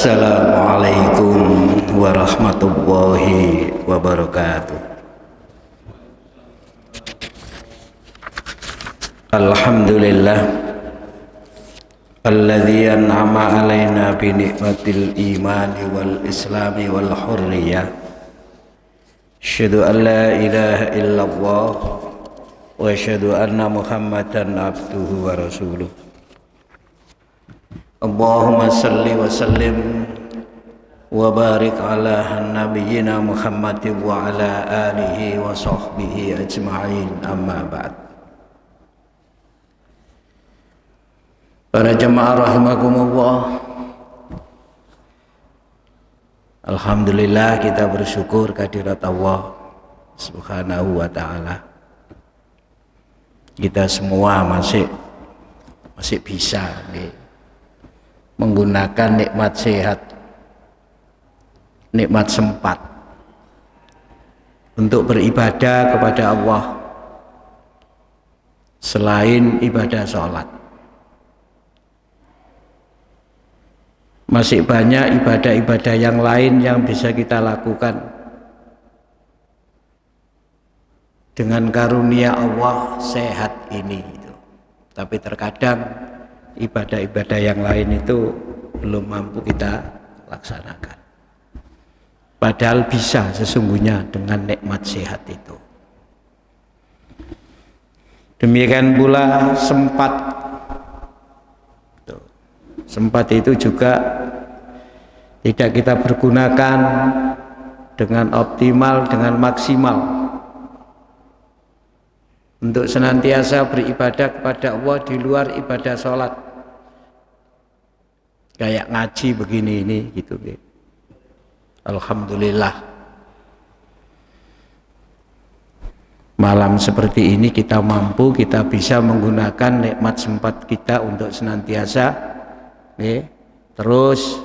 Assalamualaikum warahmatullahi wabarakatuh. Alhamdulillah alladzi an'ama alaina bi ni'matil imani wal islami wal hurriyah. Asyhadu an la ilaha illallah wa asyhadu anna Muhammadan abduhu wa rasuluh. Allahumma salli wa sallim wa barik ala nabiyyina Muhammadin wa ala alihi wa sahbihi ajma'in, amma ba'd. Para jemaah rahimakumullah, alhamdulillah kita bersyukur kehadirat Allah subhanahu wa ta'ala. Kita semua masih bisa menggunakan nikmat sehat, nikmat sempat untuk beribadah kepada Allah selain ibadah sholat. Masih banyak ibadah-ibadah yang lain yang bisa kita lakukan. Dengan karunia Allah sehat ini, tapi terkadang ibadah-ibadah yang lain itu belum mampu kita laksanakan. Padahal bisa sesungguhnya dengan nikmat sehat itu. Demikian pula sempat. Sempat itu juga tidak kita pergunakan dengan optimal, dengan maksimal untuk senantiasa beribadah kepada Allah di luar ibadah sholat. Kayak ngaji begini ini gitu. Alhamdulillah malam seperti ini kita mampu, kita bisa menggunakan nikmat sempat kita untuk senantiasa terus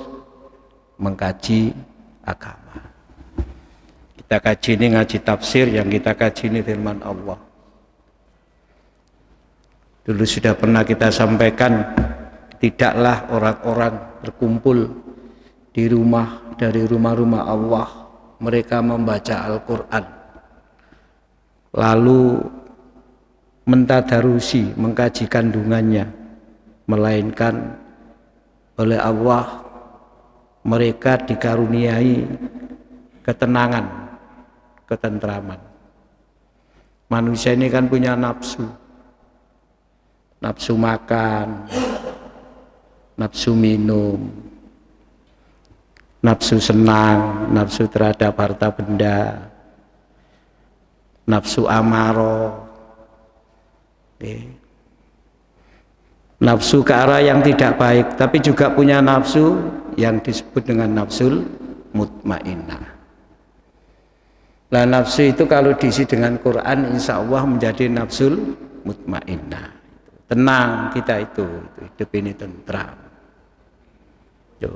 mengkaji agama. Kita kaji ini ngaji tafsir, yang kita kaji ini firman Allah. Dulu sudah pernah kita sampaikan, tidaklah orang-orang berkumpul di rumah dari rumah-rumah Allah, mereka membaca Al-Quran lalu mentadarusi, mengkaji kandungannya, melainkan oleh Allah mereka dikaruniai ketenangan, ketentraman. Manusia ini kan punya nafsu makan, nafsu minum, nafsu senang, nafsu terhadap harta benda, nafsu amaro, nafsu ke arah yang tidak baik, tapi juga punya nafsu yang disebut dengan nafsul mutmainnah. Nah, nafsu itu kalau diisi dengan Quran, insya Allah menjadi nafsul mutmainnah. Tenang kita itu hidup ini tentram.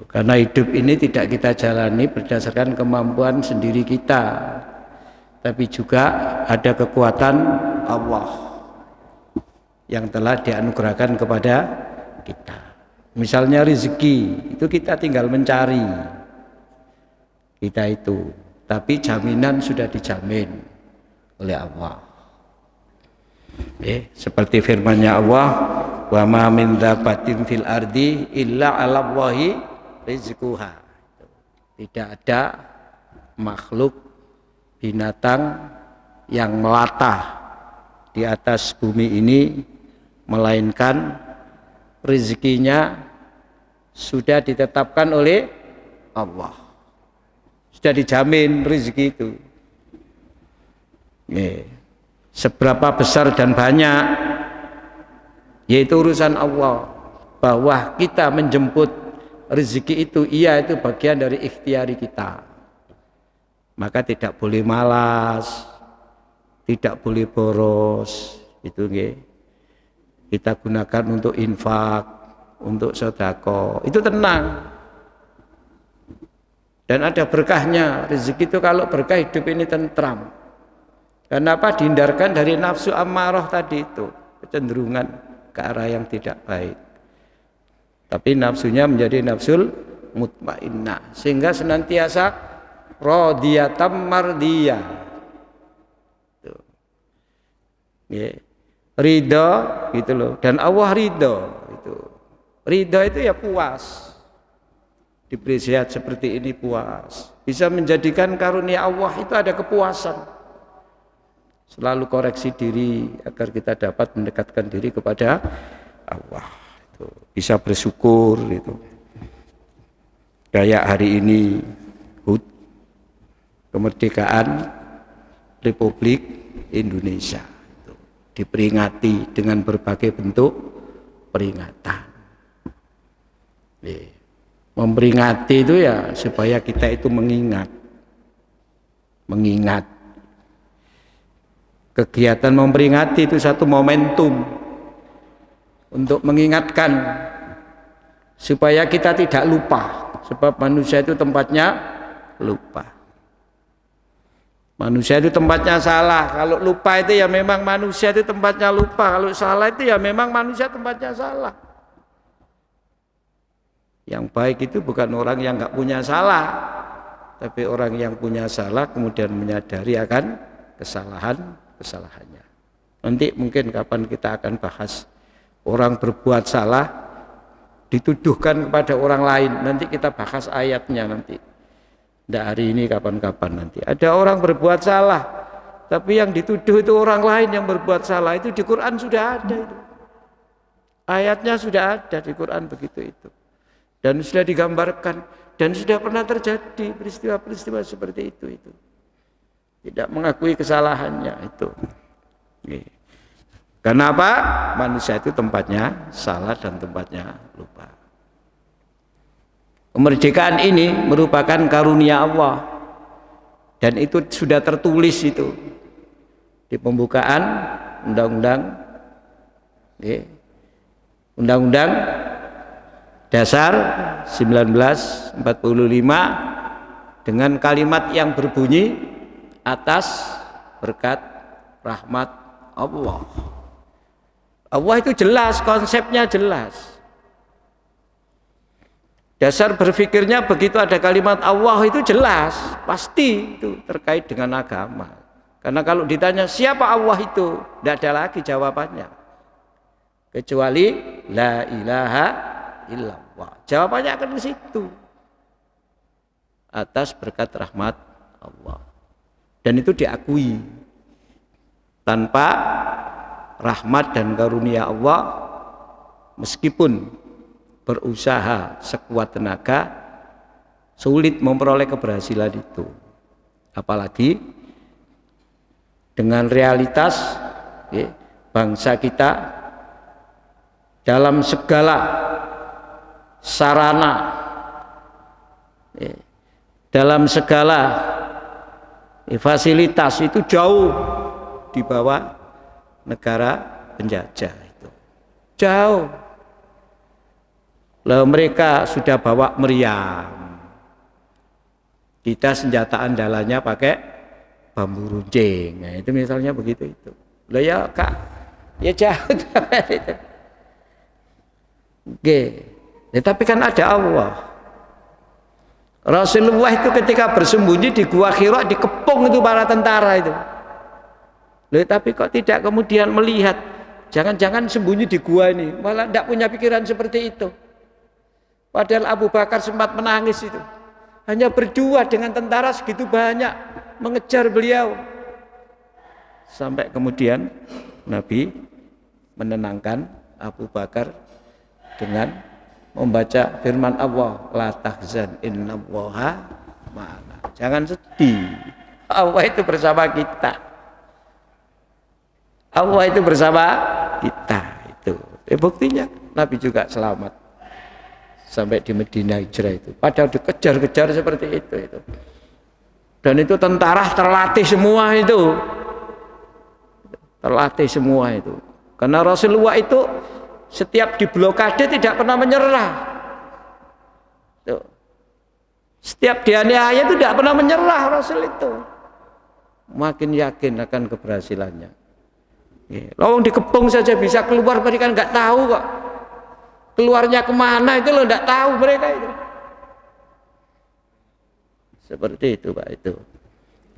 Karena hidup ini tidak kita jalani berdasarkan kemampuan sendiri kita, tapi juga ada kekuatan Allah yang telah dianugerahkan kepada kita. Misalnya rezeki itu kita tinggal mencari kita itu, tapi jaminan sudah dijamin oleh Allah. Seperti firman-Nya Allah, wa ma min dabbatin fil ardi illa 'alallahi rizquha. Tidak ada makhluk binatang yang melata di atas bumi ini melainkan rezekinya sudah ditetapkan oleh Allah. Sudah dijamin rezeki itu. Seberapa besar dan banyak, yaitu urusan Allah. Bahwa kita menjemput rezeki itu, iya, itu bagian dari ikhtiari kita. Maka tidak boleh malas, tidak boleh boros, itu kita gunakan untuk infak, untuk sedekah, itu tenang dan ada berkahnya. Rezeki itu kalau berkah, hidup ini tentram. Kenapa? Dihindarkan dari nafsu ammarah tadi itu, kecenderungan ke arah yang tidak baik. Tapi nafsunya menjadi nafsul mutmainnah, sehingga senantiasa radhiyatam mardiyah. Tuh. Yeah. Ridho gitu loh, dan Allah ridho itu. Ridho itu ya puas. Diberi sehat seperti ini puas. Bisa menjadikan karunia Allah itu ada kepuasan. Selalu koreksi diri agar kita dapat mendekatkan diri kepada Allah. Itu. Bisa bersyukur gitu. Kayak hari ini HUT, kemerdekaan Republik Indonesia, itu diperingati dengan berbagai bentuk peringatan. Memperingati itu ya supaya kita itu mengingat. Kegiatan memperingati itu satu momentum untuk mengingatkan supaya kita tidak lupa, sebab manusia itu tempatnya lupa. Manusia itu tempatnya salah. Kalau lupa itu ya memang manusia itu tempatnya lupa. Kalau salah itu ya memang manusia tempatnya salah. Yang baik itu bukan orang yang nggak punya salah, tapi orang yang punya salah kemudian menyadari akan kesalahannya. Nanti mungkin kapan kita akan bahas orang berbuat salah dituduhkan kepada orang lain. Nanti kita bahas ayatnya nanti. Tidak hari ini, kapan-kapan nanti. Ada orang berbuat salah, tapi yang dituduh itu orang lain yang berbuat salah. Itu di Quran sudah ada itu. Ayatnya sudah ada di Quran begitu itu. Dan sudah digambarkan dan sudah pernah terjadi peristiwa-peristiwa seperti itu. Tidak mengakui kesalahannya itu. Kenapa? Manusia itu tempatnya salah dan tempatnya lupa. Kemerdekaan ini merupakan karunia Allah dan itu sudah tertulis itu di pembukaan Undang-Undang Dasar 1945 dengan kalimat yang berbunyi atas berkat rahmat Allah. Allah itu jelas, konsepnya jelas. Dasar berpikirnya begitu ada kalimat Allah itu jelas, pasti itu terkait dengan agama. Karena kalau ditanya siapa Allah itu, tidak ada lagi jawabannya. Kecuali la ilaha illallah. Jawabannya akan ke situ. Atas berkat rahmat Allah. Dan itu diakui. Tanpa rahmat dan karunia Allah, meskipun berusaha sekuat tenaga, sulit memperoleh keberhasilan itu. Apalagi dengan realitas bangsa kita dalam segala sarana, dalam segala fasilitas itu jauh di bawah negara penjajah itu. Jauh. Lalu mereka sudah bawa meriam. Kita senjata andalannya pakai bambu runcing. Nah, itu misalnya begitu itu. Loh ya Kak, ya jauh itu. Oke. Ya, tapi kan ada Allah. Rasulullah itu ketika bersembunyi di gua Hira dikepung itu para tentara itu. Loh, tapi kok tidak kemudian melihat jangan-jangan sembunyi di gua ini, malah tidak punya pikiran seperti itu. Padahal Abu Bakar sempat menangis itu. Hanya berdua dengan tentara segitu banyak mengejar beliau. Sampai kemudian Nabi menenangkan Abu Bakar dengan membaca firman Allah, la tahzan innallaha ma'ana. Jangan sedih. Allah itu bersama kita. Allah itu bersama kita itu. Buktinya Nabi juga selamat sampai di Madinah hijrah itu. Padahal dikejar-kejar seperti itu. Dan itu tentara terlatih semua itu. Terlatih semua itu. Karena Rasulullah itu setiap diblokade tidak pernah menyerah. Tuh. Setiap dianiaya itu tidak pernah menyerah Rasul itu. Makin yakin akan keberhasilannya. Lawang dikepung saja bisa keluar, mereka nggak tahu kok. Keluarnya kemana itu lo nggak tahu mereka itu. Seperti itu Pak,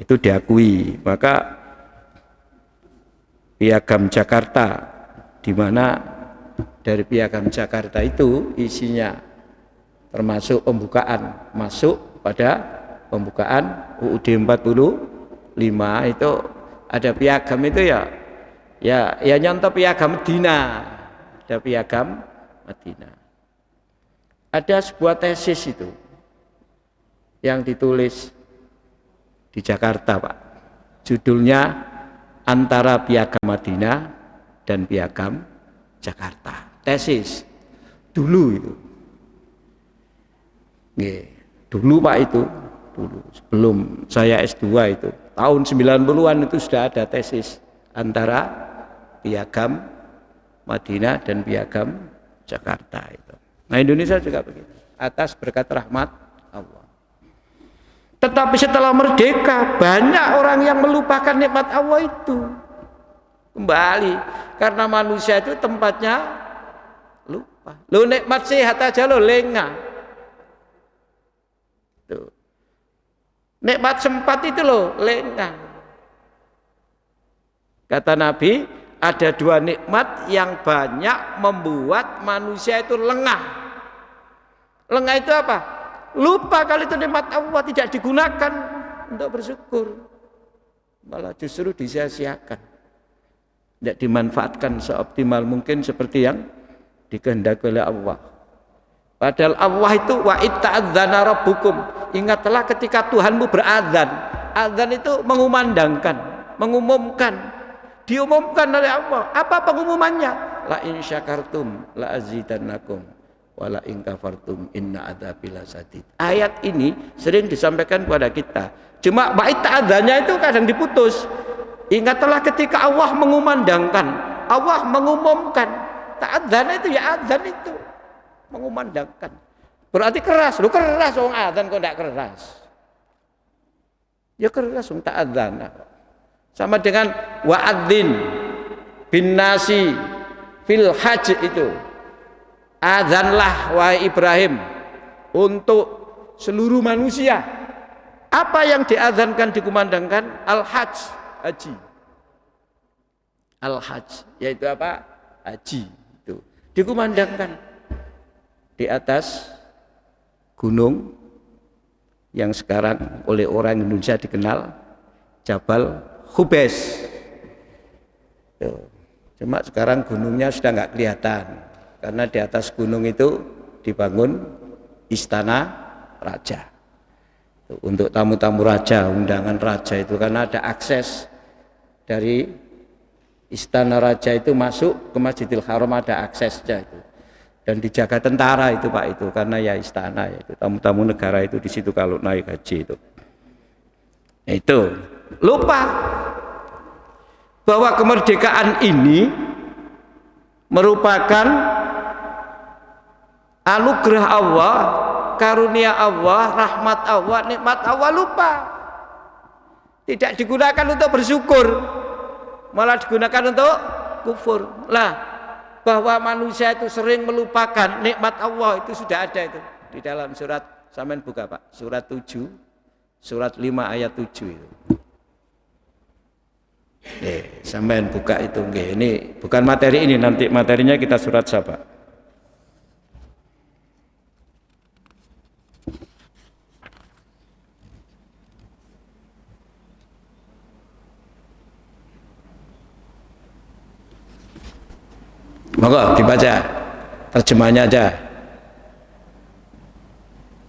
itu diakui. Maka Piagam Jakarta, di mana dari Piagam Jakarta itu isinya termasuk pembukaan, masuk pada pembukaan UUD 45 itu ada piagam itu ya nyontoh piagam Medina, ada piagam Medina. Ada sebuah tesis itu yang ditulis di Jakarta Pak, judulnya Antara Piagam Madinah dan Piagam Jakarta. Tesis dulu itu. Dulu Pak, itu dulu sebelum saya S2 itu tahun 90-an itu sudah ada tesis antara Piagam Madinah dan Piagam Jakarta itu. Nah, Indonesia juga begitu, atas berkat rahmat Allah. Tetapi setelah merdeka banyak orang yang melupakan nikmat Allah itu. Kembali karena manusia itu tempatnya lupa. Lo nikmat sehat aja lo lengah. Tuh. Nikmat sempat itu lo lengah. Kata Nabi, ada dua nikmat yang banyak membuat manusia itu lengah. Lengah itu apa? Lupa kalau itu nikmat Allah tidak digunakan untuk bersyukur. Malah justru disia-siakan. Tidak dimanfaatkan seoptimal mungkin seperti yang dikehendaki oleh Allah. Padahal Allah itu wa itta'adzana rabbukum. Ingatlah ketika Tuhanmu beradzan. Adzan itu mengumandangkan, mengumumkan. Diumumkan oleh Allah. Apa pengumumannya? La in syakartum la azidannakum wala in kafartum inna adzabi lasadid. Ayat ini sering disampaikan kepada kita. Cuma bait ta'adzannya itu kadang diputus. Ingatlah ketika Allah mengumandangkan, Allah mengumumkan. Ta'adzan itu ya adzan itu mengumandangkan. Berarti keras, lu keras wong adzan kok enggak keras. Ya keras wong ta'adzan. Sama dengan wa'adzin bin nasi fil hajj itu. Adzanlah wahai Ibrahim untuk seluruh manusia. Apa yang diadzankan dikumandangkan? Al-hajj, haji. Al-hajj yaitu apa? Haji itu. Dikumandangkan di atas gunung yang sekarang oleh orang Indonesia dikenal Jabal Khubes. Cuma sekarang gunungnya sudah nggak kelihatan karena di atas gunung itu dibangun istana raja. Untuk tamu-tamu raja, undangan raja itu karena ada akses dari istana raja itu masuk ke Masjidil Haram, ada aksesnya itu. Dan dijaga tentara itu Pak itu karena ya istana itu tamu-tamu negara itu di situ kalau naik haji itu. Itu lupa bahwa kemerdekaan ini merupakan anugerah Allah, karunia Allah, rahmat Allah, nikmat Allah. Lupa, tidak digunakan untuk bersyukur, malah digunakan untuk kufur. Lah, bahwa manusia itu sering melupakan nikmat Allah itu sudah ada itu di dalam surat, sampean buka Pak, surat 7, surat 5 ayat 7 itu. Sampean buka itu nggih. Ini bukan materi ini, nanti materinya kita surat siapa? Monggo dibaca terjemahnya aja.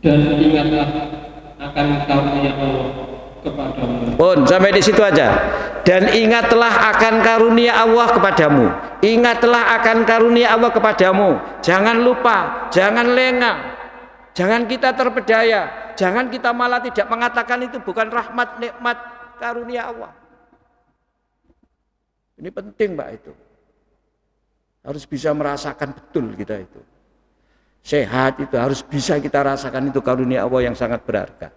Dan ingatlah akan karunia Allah kepadamu. Pun sampai di situ aja. Dan ingatlah akan karunia Allah kepadamu. Ingatlah akan karunia Allah kepadamu. Jangan lupa, jangan lengah. Jangan kita terpedaya. Jangan kita malah tidak mengatakan itu bukan rahmat, nikmat, karunia Allah. Ini penting Pak itu. Harus bisa merasakan betul kita itu. Sehat itu harus bisa kita rasakan itu karunia Allah yang sangat berharga.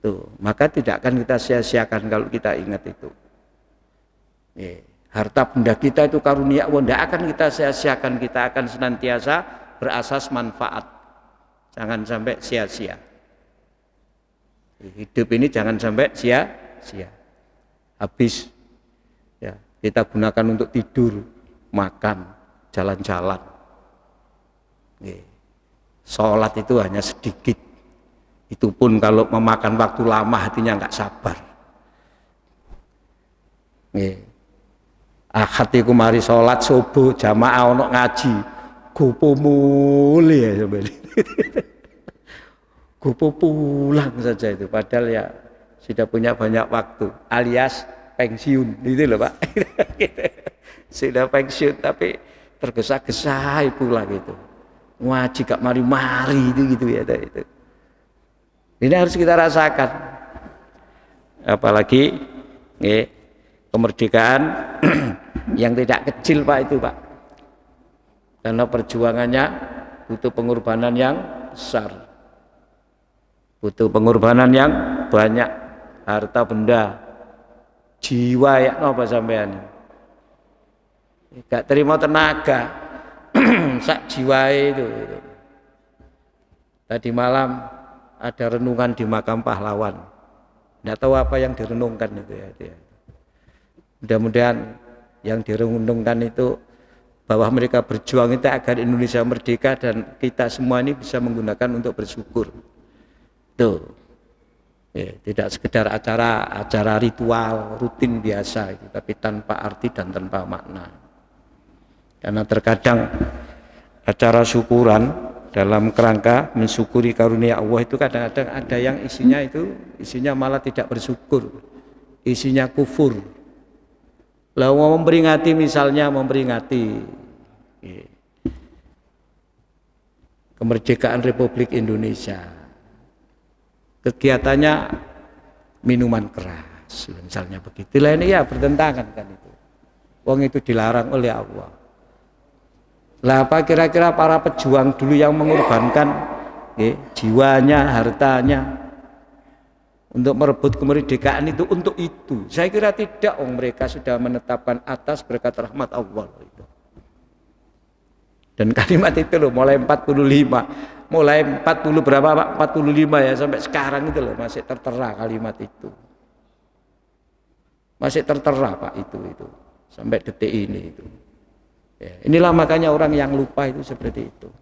Tuh, maka tidak akan kita sia-siakan kalau kita ingat itu. Harta benda kita itu karunia Allah, tidak akan kita sia-siakan, kita akan senantiasa berasas manfaat. Jangan sampai sia-sia. Hidup ini jangan sampai sia-sia, habis. Ya, kita gunakan untuk tidur, makan, jalan-jalan. Sholat itu hanya sedikit. Itu pun kalau memakan waktu lama hatinya nggak sabar. Ahad iku mari sholat subuh jamaah ono ngaji, gopo muli ya sampai. Gopo pulang saja itu, padahal ya sudah punya banyak waktu, alias pensiun, gitu loh Pak. Sudah pensiun tapi tergesa-gesa pulang gitu. Ngaji gak mari-mari itu gitu ya itu. Ini harus kita rasakan. Apalagi kemerdekaan yang tidak kecil Pak itu Pak. Karena perjuangannya butuh pengorbanan yang besar. Butuh pengorbanan yang banyak, harta benda, jiwa ya apa sampean. Gak terima tenaga, sak jiwa itu. Tadi malam ada renungan di makam pahlawan. Tidak tahu apa yang direnungkan itu ya. Mudah-mudahan yang direnungkan itu bahwa mereka berjuang itu agar Indonesia merdeka dan kita semua ini bisa menggunakan untuk bersyukur. Tuh, tidak sekedar acara ritual rutin biasa itu, tapi tanpa arti dan tanpa makna. Karena terkadang acara syukuran dalam kerangka mensyukuri karunia Allah itu kadang-kadang ada yang isinya malah tidak bersyukur, isinya kufur. Lalu mau memperingati misalnya kemerdekaan Republik Indonesia. Kegiatannya minuman keras, misalnya begitu. Ini ya bertentangan kan itu. Wong itu dilarang oleh Allah. Lah apa kira-kira para pejuang dulu yang mengorbankan jiwanya, hartanya untuk merebut kemerdekaan itu untuk itu? Saya kira tidak. Mereka sudah menetapkan atas berkat rahmat Allah itu. Dan kalimat itu loh mulai 40 berapa Pak? 45 ya sampai sekarang itu loh masih tertera kalimat itu. Masih tertera Pak itu sampai detik ini itu. Ya, inilah makanya orang yang lupa itu seperti itu.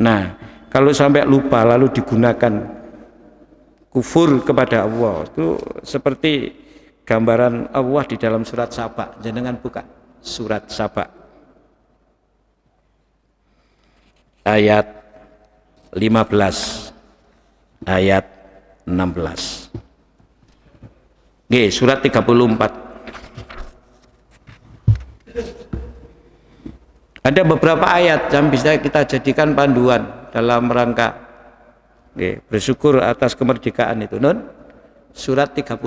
Nah, kalau sampai lupa lalu digunakan kufur kepada Allah itu seperti gambaran Allah di dalam surat Saba. Jenengan buka surat Saba ayat 15 ayat 16. Surat 34. Ada beberapa ayat yang bisa kita jadikan panduan dalam rangka bersyukur atas kemerdekaan itu. Surat 34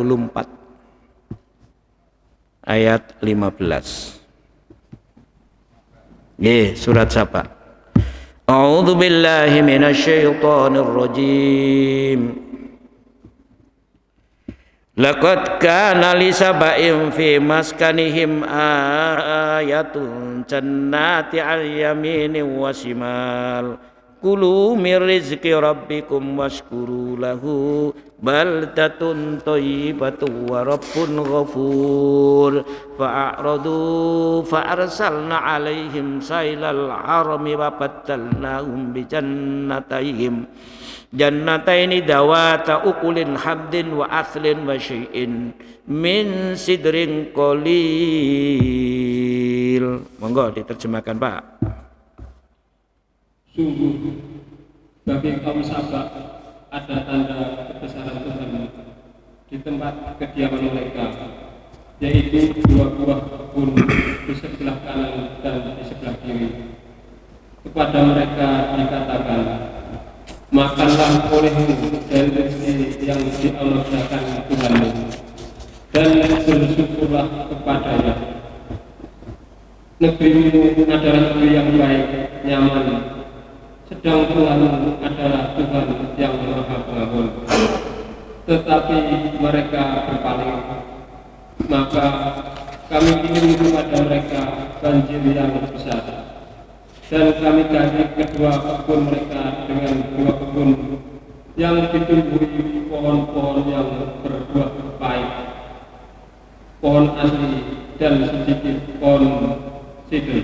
ayat 15. Surat Saba. A'udzu billahi minasyaitonir rajim. Laqad kana li saba'in fi maskanihim ayatun jannati al-yamini wa shimal. Kulu min rizqi rabbikum washkuru lahu baldatun thayyibatun wa rabbun ghafur. Fa'aradu fa'arsalna 'alaihim sailal 'arami wa baddalnahum bi jannataini dawata ukulin habdin wa athlin wa syai'in min sidrin qalil. Monggo diterjemahkan Pak. Sungguh bagi kaum Saba ada tanda kebesaran Tuhan di tempat kediaman mereka, yaitu dua buah kebun di sebelah kanan dan di sebelah kiri. Kepada mereka dikatakan, makanlah olehmu dari rezeki yang dianugerahkan Tuhanmu dan bersyukurlah kepadanya. Negerimu adalah negeri yang baik, nyaman, sedang Tuhanmu adalah Tuhan yang Maha Pengampun. Tetapi mereka berpaling, maka kami kirim kepada mereka banjir yang besar, dan kami ganti kedua kebun mereka dengan dua kebun yang ditumbuhi pohon-pohon yang berbuah pahit, pohon asli dan sedikit pohon sidr.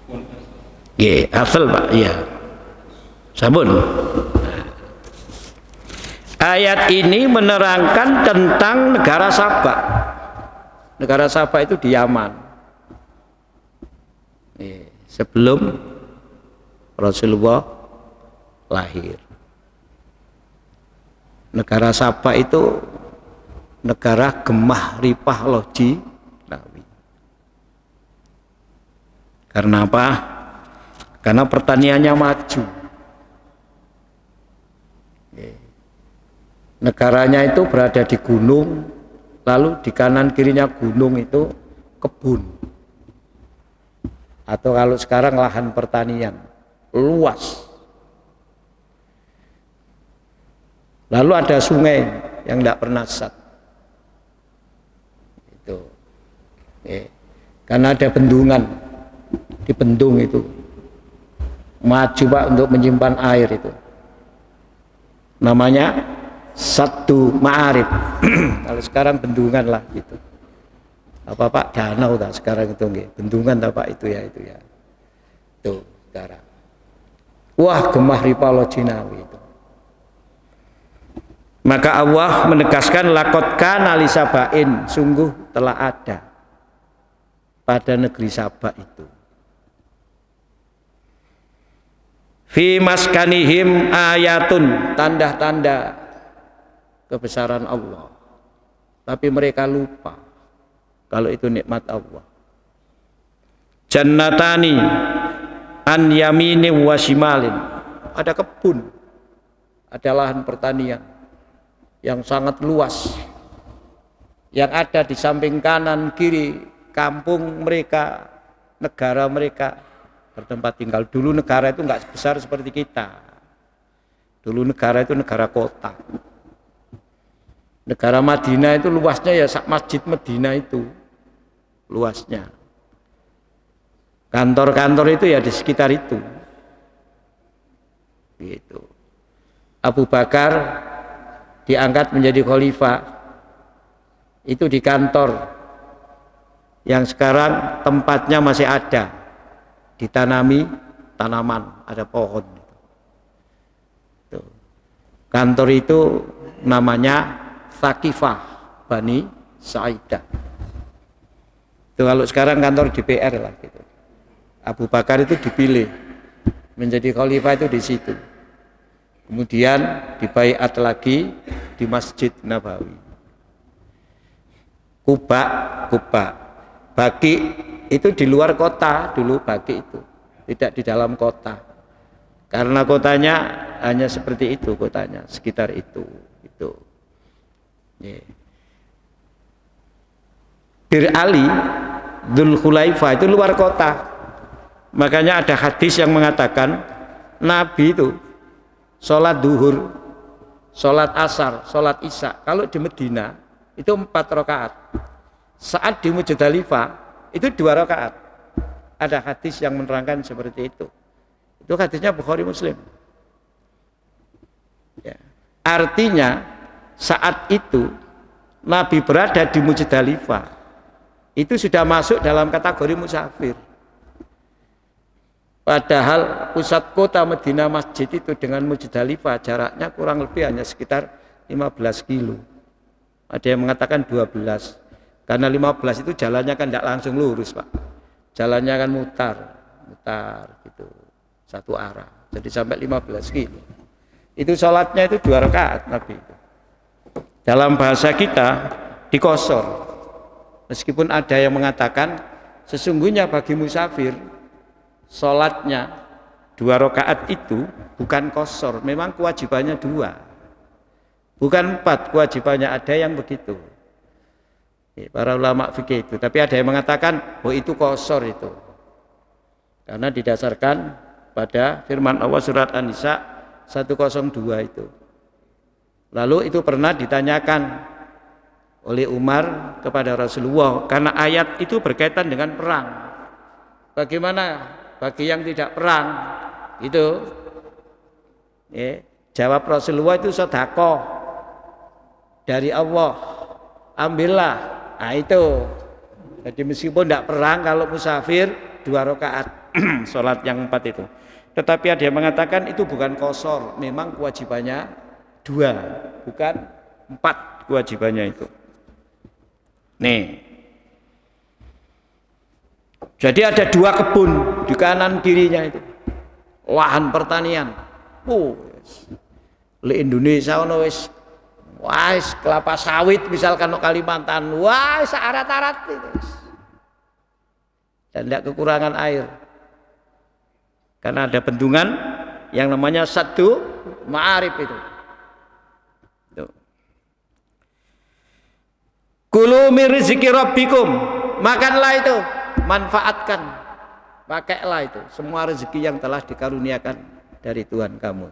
Pohon asli. Iya, hafal Pak, iya. Sampun. Ayat ini menerangkan tentang negara Sabak. Negara Sabak itu di Yaman. Sebelum Rasulullah lahir. Negara Sabak itu negara gemah ripah loji lawi. Karena apa? Karena pertaniannya maju. Negaranya itu berada di gunung, lalu di kanan kirinya gunung itu kebun. Atau kalau sekarang lahan pertanian luas. Lalu ada sungai yang tidak pernah sat. Itu. Karena ada bendungan di bendung itu. Maju Pak untuk menyimpan air itu. Namanya Satu Ma'arif. Kalau sekarang bendungan lah gitu. Apa Pak, danau tak sekarang itu nggih. Bendungan tak Pak itu ya. Tuh sekarang. Wah, gemah ripalo Jinawi itu. Maka Allah menegaskan laqad kana li sabain, sungguh telah ada pada negeri Sabak itu. Fi maskanihim ayatun, tanda-tanda kebesaran Allah, tapi mereka lupa kalau itu nikmat Allah. Jannatani an yamini wa shimalin, ada kebun, ada lahan pertanian yang sangat luas yang ada di samping kanan kiri kampung mereka, negara mereka bertempat tinggal. Dulu negara itu enggak besar seperti kita. Dulu negara itu negara kota. Negara Madinah itu luasnya ya sak Masjid Madinah itu luasnya. Kantor-kantor itu ya di sekitar itu. Gitu. Abu Bakar diangkat menjadi khalifah itu di kantor yang sekarang tempatnya masih ada, ditanami tanaman, ada pohon. Tuh. Kantor itu namanya Thaqifah Bani Sa'idah. Itu kalau sekarang kantor DPR lah gitu. Abu Bakar itu dipilih menjadi khalifah itu di situ. Kemudian dibaiat lagi di Masjid Nabawi. Kuba. Baki itu di luar kota dulu, Baki itu tidak di dalam kota. Karena kotanya hanya seperti itu, kotanya sekitar itu. Bir Ali, Dzul Khulaifah itu luar kota. Makanya ada hadis yang mengatakan Nabi itu sholat duhur, sholat asar, sholat isya kalau di Medina itu 4 rakaat. Saat di Muzdalifah itu 2 rakaat. Ada hadis yang menerangkan seperti itu. Itu hadisnya Bukhari Muslim. Ya. Artinya saat itu Nabi berada di Muzdalifah itu sudah masuk dalam kategori musafir. Padahal pusat kota Madinah masjid itu dengan Muzdalifah jaraknya kurang lebih hanya sekitar 15 kilo. Ada yang mengatakan 12. Karena 15 itu jalannya kan tidak langsung lurus Pak. Jalannya kan mutar gitu. Satu arah. Jadi sampai 15 kilo. Itu sholatnya itu 2 rakaat Nabi itu. Dalam bahasa kita dikosor. Meskipun ada yang mengatakan sesungguhnya bagi musafir sholatnya 2 rakaat itu bukan kosor, memang kewajibannya 2, bukan 4, kewajibannya ada yang begitu. Para ulama fikih itu, tapi ada yang mengatakan itu kosor itu, karena didasarkan pada firman Allah surat An-Nisa 102 itu. Lalu itu pernah ditanyakan oleh Umar kepada Rasulullah karena ayat itu berkaitan dengan perang. Bagaimana bagi yang tidak perang itu Jawab Rasulullah itu sedekah dari Allah. Ambillah. Nah itu. Jadi meskipun tidak perang, kalau musafir 2 rakaat sholat yang 4 itu. Tetapi ada yang mengatakan itu bukan qashar, memang kewajibannya 2, bukan 4 kewajibannya itu. Nih. Jadi ada 2 kebun di kanan kirinya itu. Lahan pertanian. Di Indonesia ono wis kelapa sawit misalkan no Kalimantan, searat-arat itu. Dan tidak kekurangan air. Karena ada bendungan yang namanya Saddu Ma'arib itu. Kulu min rizqi rabbikum, makanlah itu, manfaatkan, pakailah itu semua rezeki yang telah dikaruniakan dari Tuhan kamu.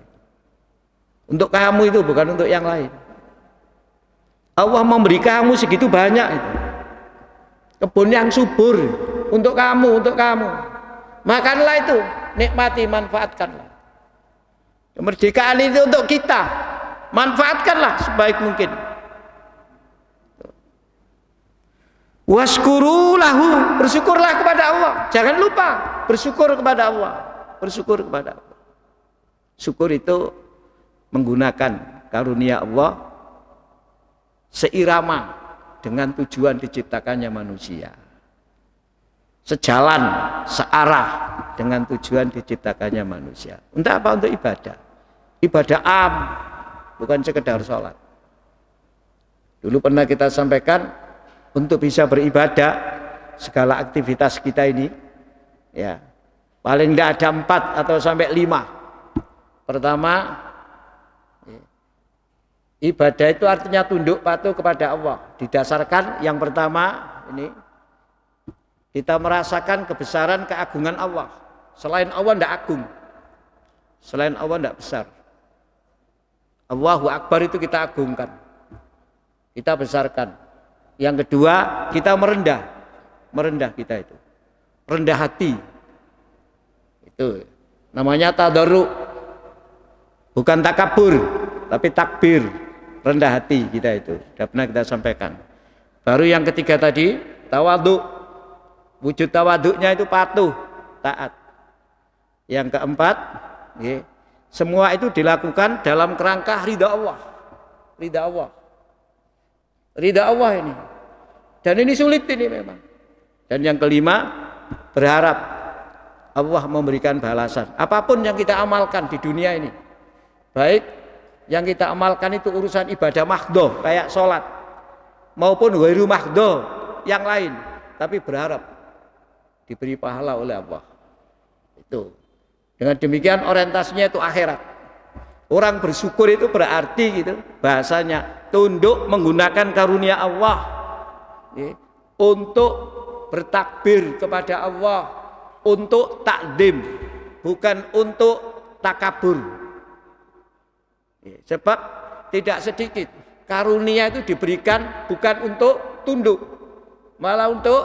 Untuk kamu itu, bukan untuk yang lain. Allah memberi kamu segitu banyak itu. Kebun yang subur untuk kamu, makanlah itu, nikmati, manfaatkanlah. Kemerdekaan itu untuk kita, manfaatkanlah sebaik mungkin. Waskuru lahu, bersyukurlah kepada Allah. Jangan lupa bersyukur kepada Allah. Bersyukur kepada Allah. Syukur itu menggunakan karunia Allah seirama dengan tujuan diciptakannya manusia. Sejalan, searah dengan tujuan diciptakannya manusia. Untuk apa? Untuk ibadah. Ibadah am, bukan sekedar sholat. Dulu pernah kita sampaikan, untuk bisa beribadah segala aktivitas kita ini, ya paling tidak ada 4 atau sampai 5. Pertama, ibadah itu artinya tunduk patuh kepada Allah. Didasarkan yang pertama ini, kita merasakan kebesaran keagungan Allah. Selain Allah tidak agung, selain Allah tidak besar. Allahu Akbar itu kita agungkan, kita besarkan. Yang kedua, kita merendah kita itu, rendah hati. Itu namanya tadarru, bukan takabur, tapi takbir, rendah hati kita itu. Sudah pernah kita sampaikan. Baru yang ketiga tadi, tawadhu, wujud tawadhunya itu patuh, taat. Yang keempat, semua itu dilakukan dalam kerangka ridha Allah, ridha Allah. Ridha Allah ini. Dan ini sulit ini memang. Dan yang kelima, berharap Allah memberikan balasan. Apapun yang kita amalkan di dunia ini, baik yang kita amalkan itu urusan ibadah mahdhah kayak sholat, maupun ghairu mahdhah yang lain, tapi berharap diberi pahala oleh Allah. Itu. Dengan demikian orientasinya itu akhirat. Orang bersyukur itu berarti gitu bahasanya tunduk menggunakan karunia Allah untuk bertakbir kepada Allah, untuk takdim, bukan untuk takabur. Sebab tidak sedikit karunia itu diberikan bukan untuk tunduk, malah untuk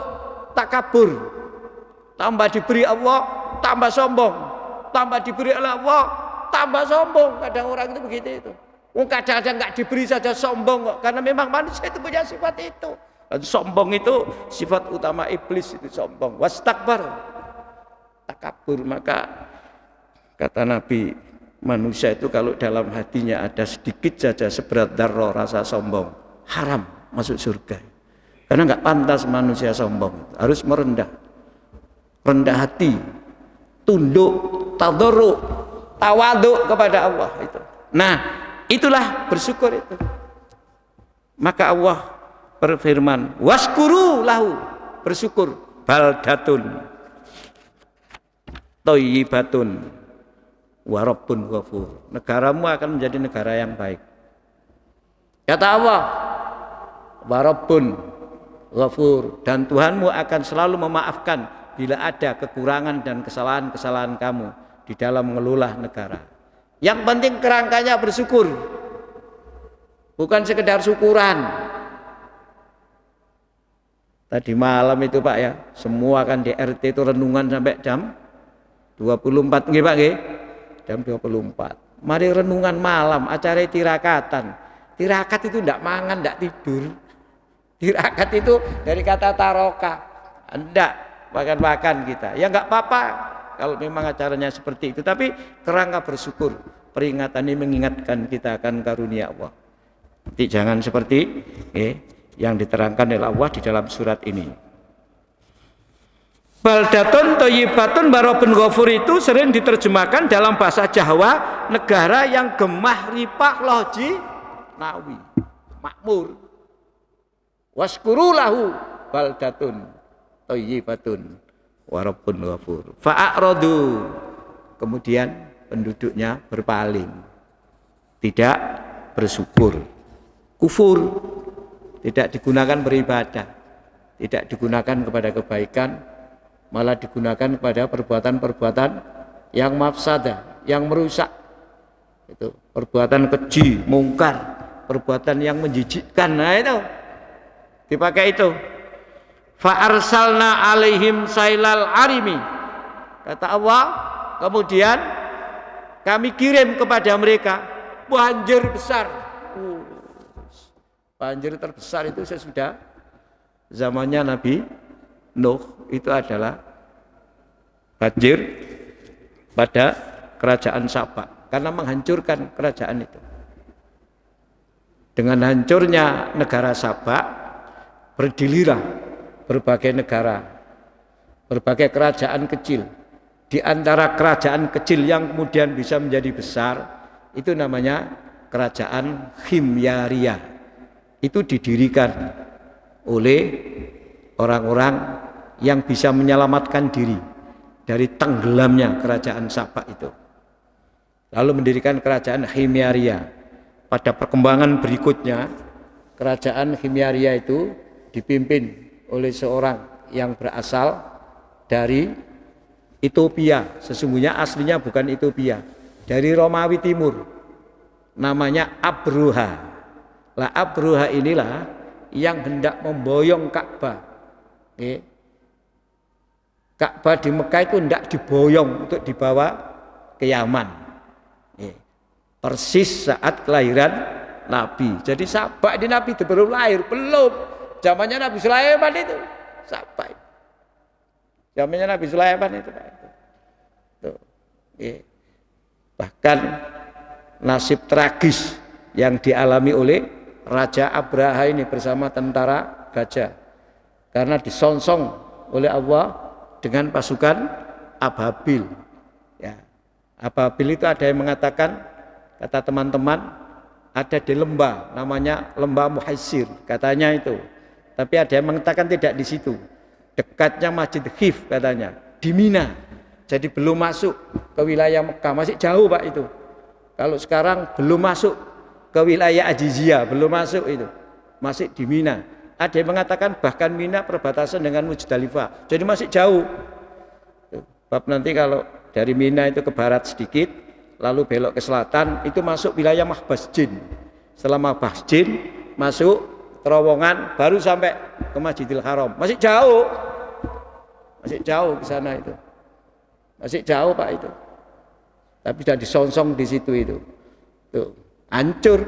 takabur. Tambah diberi Allah, tambah sombong. Tambah diberi oleh Allah, tambah sombong. Kadang orang itu begitu itu. Kadang-kadang nggak diberi saja sombong kok, karena memang manusia itu punya sifat itu. Dan sombong itu sifat utama iblis, itu sombong. Wastakbar, takabur. Maka kata Nabi, manusia itu kalau dalam hatinya ada sedikit saja seberat darah rasa sombong, haram masuk surga. Karena nggak pantas manusia sombong, harus merendah, rendah hati, tunduk, tadarru, tawadhu kepada Allah itu. Nah, itulah bersyukur itu. Maka Allah berfirman, waskuru lahu, bersyukur, baldatun thayyibatun wa rabbun ghafur. Negaramu akan menjadi negara yang baik. Kata Allah, wa rabbun ghafur, dan Tuhanmu akan selalu memaafkan bila ada kekurangan dan kesalahan-kesalahan kamu di dalam mengelola negara. Yang penting kerangkanya bersyukur, bukan sekedar syukuran. Tadi malam itu Pak ya, semua kan di RT itu renungan sampai jam 24 nggih Pak nggih. Jam 24. Mari renungan malam, acara tirakatan. Tirakat itu ndak mangan, ndak tidur. Tirakat itu dari kata taroka. Ndak makan-makan kita. Ya nggak apa-apa kalau memang acaranya seperti itu. Tapi kerangka bersyukur. Peringatan ini mengingatkan kita akan karunia Allah. Jadi jangan seperti yang diterangkan oleh Allah di dalam surat ini. Baldatun thayyibatun barokun ghafur itu sering diterjemahkan dalam bahasa Jawa negara yang gemah ripah loji nawi makmur. Waskuru lahu baldatun thayyibatun warabun ghafur. Fa'aradu, kemudian penduduknya berpaling, tidak bersyukur, kufur, tidak digunakan beribadah, tidak digunakan kepada kebaikan, malah digunakan kepada perbuatan-perbuatan yang mafsadah, yang merusak. Itu perbuatan keji, mungkar, perbuatan yang menjijikkan. Nah itu dipakai itu. Fa arsalna alaihim sailal arimi. Kata Allah, kemudian kami kirim kepada mereka banjir besar. Banjir terbesar itu sesudah zamannya Nabi Nuh, itu adalah banjir pada kerajaan Saba karena menghancurkan kerajaan itu. Dengan hancurnya negara Saba, berdirilah berbagai negara, berbagai kerajaan kecil. Di antara kerajaan kecil yang kemudian bisa menjadi besar, itu namanya kerajaan Himyariya. Itu didirikan oleh orang-orang yang bisa menyelamatkan diri dari tenggelamnya kerajaan Saba itu. Lalu mendirikan kerajaan Himyariya. Pada perkembangan berikutnya, kerajaan Himyariya itu dipimpin oleh seorang yang berasal dari Ethiopia. Sesungguhnya aslinya bukan Ethiopia, dari Romawi Timur. Namanya Abruha. Lah Abruha inilah yang hendak memboyong Ka'bah. Ka'bah di Mekah itu hendak diboyong untuk dibawa ke Yaman. Persis saat kelahiran Nabi. Jadi Saba ini Nabi itu belum lahir, belum. Zamannya Nabi Sulaiman itu Saba. Zamannya Nabi Sulaiman itu. Tuh. Bahkan nasib tragis yang dialami oleh Raja Abraha ini bersama tentara gajah. Karena disongsong oleh Allah dengan pasukan Ababil. Ya. Ababil itu ada yang mengatakan, kata teman-teman, ada di lembah namanya lembah Muhaisir, katanya itu. Tapi ada yang mengatakan tidak di situ. Dekatnya Masjid Khif katanya, di Mina. Jadi belum masuk ke wilayah Mekah, masih jauh Pak itu. Kalau sekarang belum masuk ke wilayah Ajiziyah, belum masuk itu. Masih di Mina. Ada yang mengatakan bahkan Mina perbatasan dengan Muzdalifah. Jadi masih jauh. Bab nanti kalau dari Mina itu ke barat sedikit, lalu belok ke selatan, itu masuk wilayah Mahbas Jin. Setelah Mahbas Jin, masuk terowongan, baru sampai ke Masjidil Haram. Masih jauh. Masih jauh ke sana itu. Masih jauh Pak itu. Tapi sudah disongsong di situ itu. Tuh, hancur.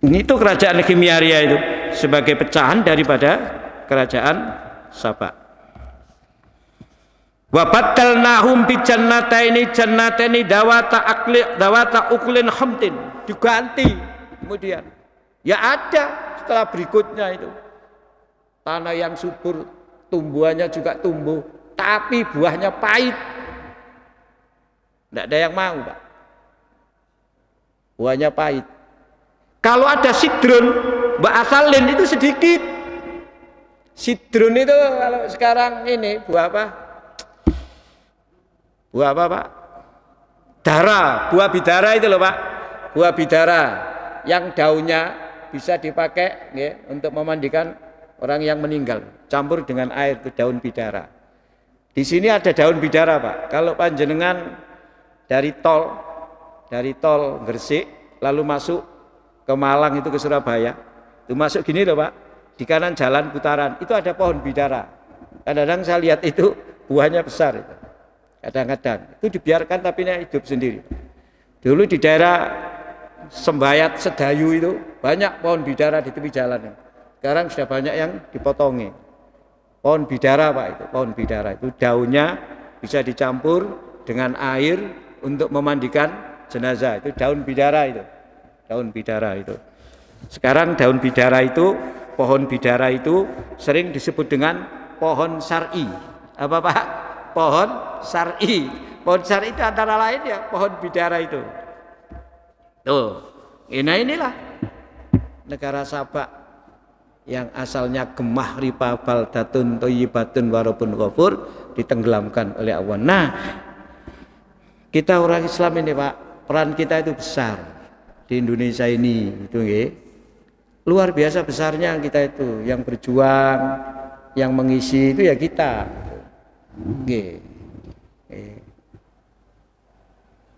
Ini tuh kerajaan Himyariya itu sebagai pecahan daripada kerajaan Saba. Wa baddalnahum bi jannataini dawata uklin hamtin, diganti kemudian. Ya ada setelah berikutnya itu. Tanah yang subur, tumbuhannya juga tumbuh, tapi buahnya pahit. Tidak ada yang mau, Pak. Buahnya pahit. Kalau ada sidrun, Mbak Asalin itu sedikit. Sidrun itu kalau sekarang ini buah apa? Buah apa Pak? Dara, buah bidara itu loh Pak. Buah bidara yang daunnya bisa dipakai ya, untuk memandikan orang yang meninggal. Campur dengan air itu daun bidara. Di sini ada daun bidara Pak. Kalau panjenengan dari tol Gresik lalu masuk ke Malang itu ke Surabaya, itu masuk gini loh Pak, di kanan jalan putaran itu ada pohon bidara. Kadang-kadang saya lihat itu buahnya besar itu. Kadang-kadang itu dibiarkan tapi dia hidup sendiri. Dulu di daerah Sembayat, Sedayu itu banyak pohon bidara di tepi jalan. Sekarang sudah banyak yang dipotongi. Pohon bidara Pak, itu pohon bidara itu daunnya bisa dicampur dengan air untuk memandikan jenazah. Itu daun bidara itu. Daun bidara itu. Sekarang daun bidara itu, pohon bidara itu sering disebut dengan pohon syar'i. Apa Pak? Pohon syar'i. Pohon syar'i itu antara lain ya pohon bidara itu. Tuh, inilah negara Sabak yang asalnya gemah ripa baldatun thayyibatun warabun ghafur ditenggelamkan oleh Allah. Nah, kita orang Islam ini Pak, peran kita itu besar di Indonesia ini, itu nggih. Luar biasa besarnya kita itu, yang berjuang, yang mengisi itu ya kita. Nggih.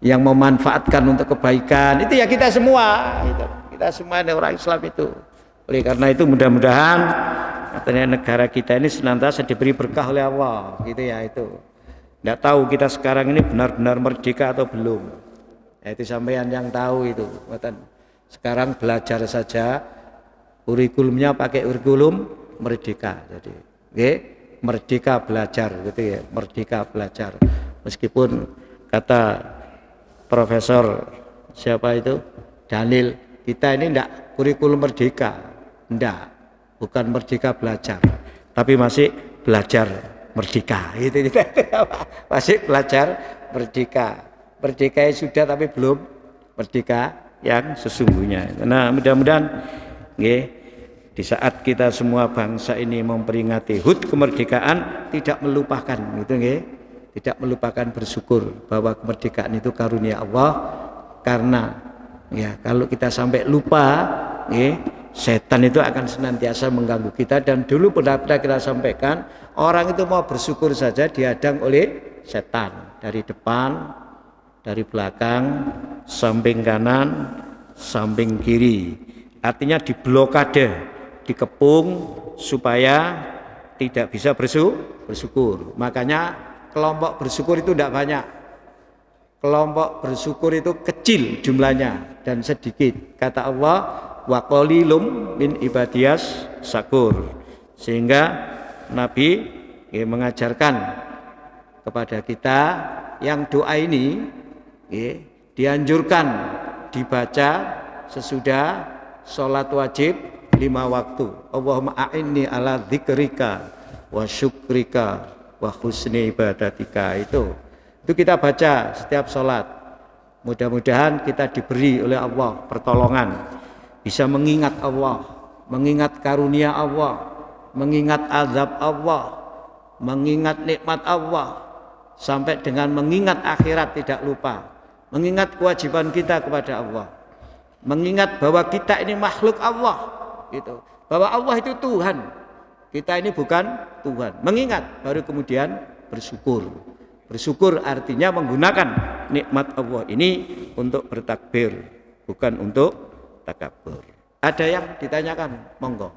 Yang memanfaatkan untuk kebaikan itu ya kita semua, itu. Kita semua ini orang Islam itu. Oleh karena itu mudah-mudahan katanya negara kita ini senantiasa diberi berkah oleh Allah, gitu ya itu. Tidak tahu kita sekarang ini benar-benar merdeka atau belum. Ya, itu sampean yang tahu itu. Sekarang belajar saja, kurikulumnya pakai kurikulum merdeka. Jadi, okay? Merdeka belajar, gitu ya. Merdeka belajar. Meskipun kata Profesor siapa itu Daniel, kita ini tidak kurikulum merdeka, tidak, bukan merdeka belajar, tapi masih belajar merdeka. Itu masih belajar merdeka. Merdeka sudah tapi belum merdeka yang sesungguhnya. Nah mudah-mudahan, di saat kita semua bangsa ini memperingati HUT kemerdekaan tidak melupakan, gitu tidak melupakan bersyukur bahwa kemerdekaan itu karunia Allah. Karena ya kalau kita sampai lupa, setan itu akan senantiasa mengganggu kita. Dan dulu pernah kita sampaikan, orang itu mau bersyukur saja dihadang oleh setan dari depan, dari belakang, samping kanan, samping kiri. Artinya diblokade, dikepung supaya tidak bisa bersyukur. Makanya kelompok bersyukur itu tidak banyak. Kelompok bersyukur itu kecil jumlahnya dan sedikit. Kata Allah, wa qalilum min ibadiyas syakur. Sehingga Nabi mengajarkan kepada kita yang doa ini dianjurkan dibaca sesudah sholat wajib 5 waktu. Allahumma a'inni ala dzikrika wa syukrika wa husni ibadatika. Itu kita baca setiap sholat. Mudah-mudahan kita diberi oleh Allah pertolongan, bisa mengingat Allah, mengingat karunia Allah, mengingat azab Allah, mengingat nikmat Allah, sampai dengan mengingat akhirat tidak lupa, mengingat kewajiban kita kepada Allah, mengingat bahwa kita ini makhluk Allah, gitu. Bahwa Allah itu Tuhan, kita ini bukan Tuhan. Mengingat baru kemudian bersyukur. Bersyukur artinya menggunakan nikmat Allah ini untuk bertakbir, bukan untuk takabur. Ada yang ditanyakan, monggo.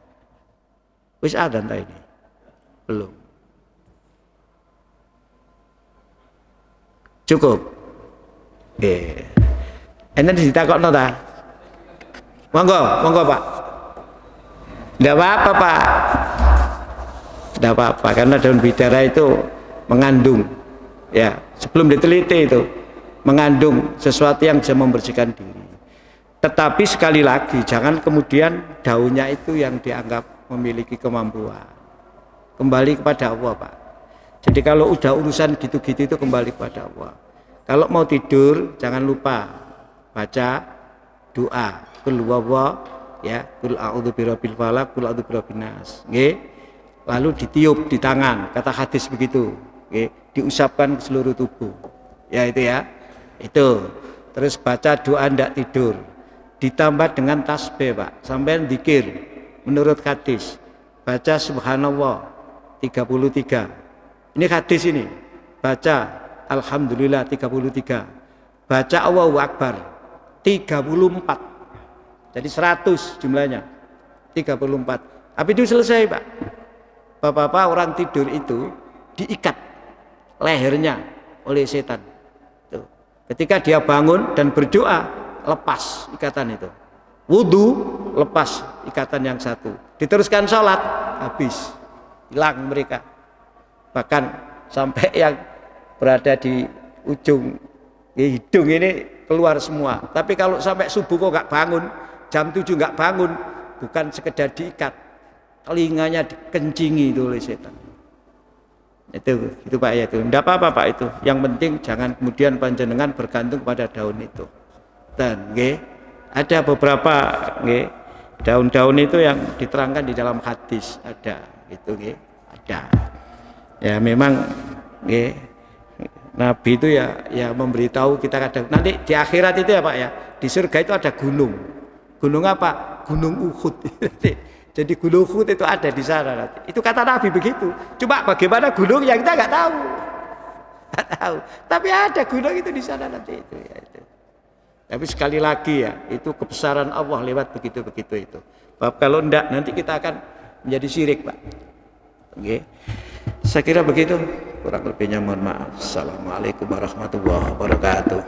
Wis adzan ta ini? Belum. Cukup. Enten ditakokno ta? Monggo Pak. Enggak apa-apa Pak. Tidak apa-apa, karena daun bidara itu mengandung, ya sebelum diteliti itu mengandung sesuatu yang bisa membersihkan diri. Tetapi sekali lagi jangan kemudian daunnya itu yang dianggap memiliki kemampuan. Kembali kepada Allah Pak. Jadi kalau udah urusan gitu-gitu itu kembali kepada Allah. Kalau mau tidur jangan lupa baca doa qul huwallahu, ya qul a'udzu birabbil falaq, qul a'udzu birabbin nas. Nggih. Lalu ditiup di tangan, kata hadis begitu, diusapkan ke seluruh tubuh, ya itu ya, itu. Terus baca doa ndak tidur, ditambah dengan tasbih Pak, sampai zikir menurut hadis, baca subhanallah 33, ini hadis ini, baca alhamdulillah 33, baca Allahu Akbar 34, jadi 100 jumlahnya, 34, tapi itu selesai Pak. Bapak-bapak orang tidur itu diikat lehernya oleh setan. Tuh. Ketika dia bangun dan berdoa, lepas ikatan itu. Wudu, lepas ikatan yang satu. Diteruskan sholat, habis, hilang mereka. Bahkan sampai yang berada di ujung hidung ini keluar semua. Tapi kalau sampai subuh kok nggak bangun, jam 7 nggak bangun, bukan sekedar diikat, telinganya dikencingi itu oleh setan. Itu Pak ya, itu enggak apa-apa Pak itu. Yang penting jangan kemudian panjenengan bergantung pada daun itu. Dan ada beberapa daun-daun itu yang diterangkan di dalam hadis, ada gitu ada. Ya memang Nabi itu ya memberitahu kita kadang nanti di akhirat itu ya Pak ya, di surga itu ada gunung. Gunung apa? Gunung Uhud. Jadi gunung Uhud itu ada di sana nanti. Itu kata Nabi begitu. Cuma bagaimana gunung yang kita nggak tahu. Nggak tahu. Tapi ada gunung itu di sana nanti itu ya itu. Tapi sekali lagi ya, itu kebesaran Allah lewat begitu-begitu itu. Sebab kalau enggak nanti kita akan menjadi syirik, Pak. Oke. Saya kira begitu. Kurang lebihnya mohon maaf. Assalamualaikum warahmatullahi wabarakatuh.